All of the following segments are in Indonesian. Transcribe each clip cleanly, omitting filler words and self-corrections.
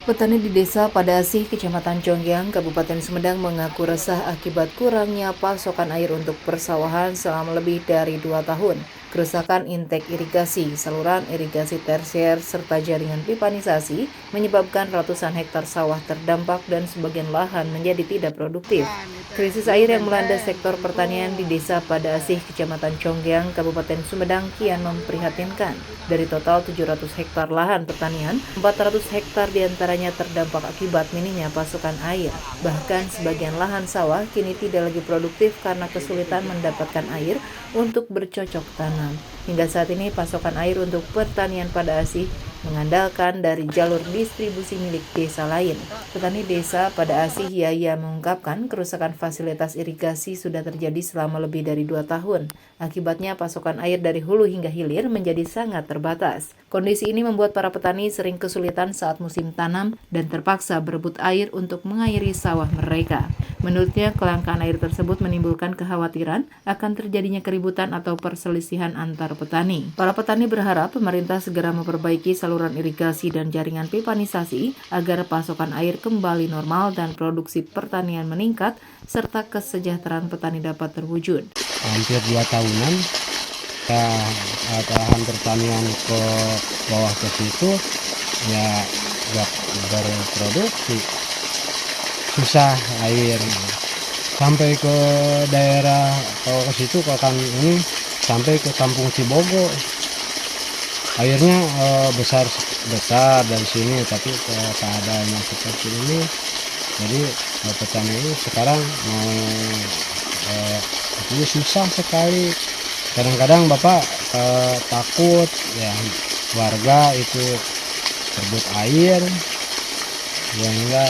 Petani di Desa Padasih, Kecamatan Conggiang, Kabupaten Sumedang mengaku resah akibat kurangnya pasokan air untuk persawahan selama lebih dari 2 tahun. Kerusakan intek irigasi, saluran irigasi tersier, serta jaringan pipanisasi menyebabkan ratusan hektar sawah terdampak dan sebagian lahan menjadi tidak produktif. Krisis air yang melanda sektor pertanian di Desa Padasih, Kecamatan Conggiang, Kabupaten Sumedang kian memprihatinkan. Dari total 700 hektar lahan pertanian, 400 hektar diantaranya terdampak akibat minimnya pasokan air. Bahkan sebagian lahan sawah kini tidak lagi produktif karena kesulitan mendapatkan air untuk bercocok tanam. Hingga saat ini pasokan air untuk pertanian Padasih mengandalkan dari jalur distribusi milik desa lain. Petani desa Padasih Yaya mengungkapkan kerusakan fasilitas irigasi sudah terjadi selama lebih dari 2 tahun. Akibatnya pasokan air dari hulu hingga hilir menjadi sangat terbatas. Kondisi ini membuat para petani sering kesulitan saat musim tanam dan terpaksa berebut air untuk mengairi sawah mereka. Menurutnya, kelangkaan air tersebut menimbulkan kekhawatiran akan terjadinya keributan atau perselisihan antar petani. Para petani berharap pemerintah segera memperbaiki saluran irigasi dan jaringan pipanisasi agar pasokan air kembali normal dan produksi pertanian meningkat, serta kesejahteraan petani dapat terwujud. Hampir 2 tahunan ya, lahan pertanian ke bawah ke situ ya nggak berproduksi, susah air sampai ke daerah atau ke situ ke kan ini sampai ke Kampung Cibogo airnya besar besar dari sini, tapi keadaannya seperti ini jadi petani ini sekarang mau itu susah sekali. Kadang-kadang Bapak takut ya warga itu berebut air sehingga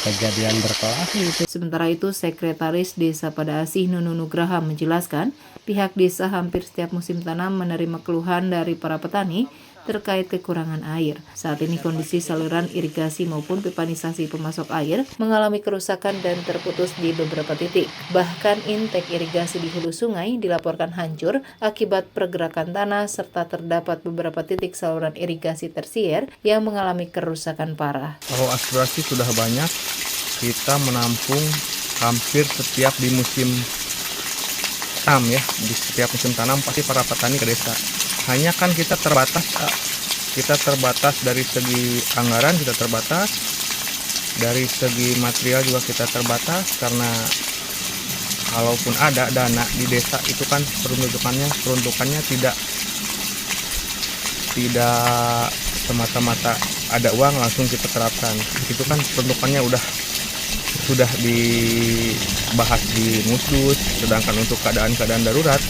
kejadian berkelahi itu. Sementara itu, Sekretaris Desa Padasih Nunu Nugraha menjelaskan, pihak desa hampir setiap musim tanam menerima keluhan dari para petani terkait kekurangan air. Saat ini kondisi saluran irigasi maupun pipanisasi pemasok air mengalami kerusakan dan terputus di beberapa titik. Bahkan intek irigasi di hulu sungai dilaporkan hancur akibat pergerakan tanah serta terdapat beberapa titik saluran irigasi tersier yang mengalami kerusakan parah. Kalau aspirasi sudah banyak, kita menampung hampir setiap di musim tanam ya, di setiap musim tanam pasti para petani ke desa. Hanya kan kita terbatas dari segi anggaran, kita terbatas dari segi material juga kita terbatas, karena kalaupun ada dana di desa itu kan peruntukannya tidak semata-mata ada uang langsung kita terapkan. Itu kan peruntukannya sudah dibahas di Musus, sedangkan untuk keadaan darurat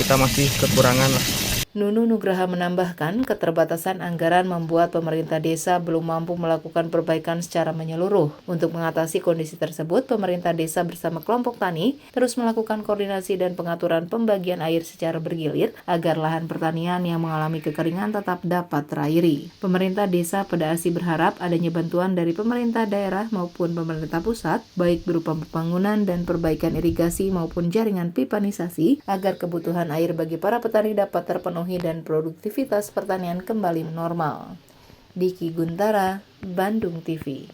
kita masih kekurangan lah. Nunu Nugraha menambahkan, keterbatasan anggaran membuat pemerintah desa belum mampu melakukan perbaikan secara menyeluruh. Untuk mengatasi kondisi tersebut, pemerintah desa bersama kelompok tani terus melakukan koordinasi dan pengaturan pembagian air secara bergilir agar lahan pertanian yang mengalami kekeringan tetap dapat terairi. Pemerintah desa Padasih berharap adanya bantuan dari pemerintah daerah maupun pemerintah pusat, baik berupa pembangunan dan perbaikan irigasi maupun jaringan pipanisasi, agar kebutuhan air bagi para petani dapat terpenuhi dan produktivitas pertanian kembali normal. Diki Guntara, Bandung TV.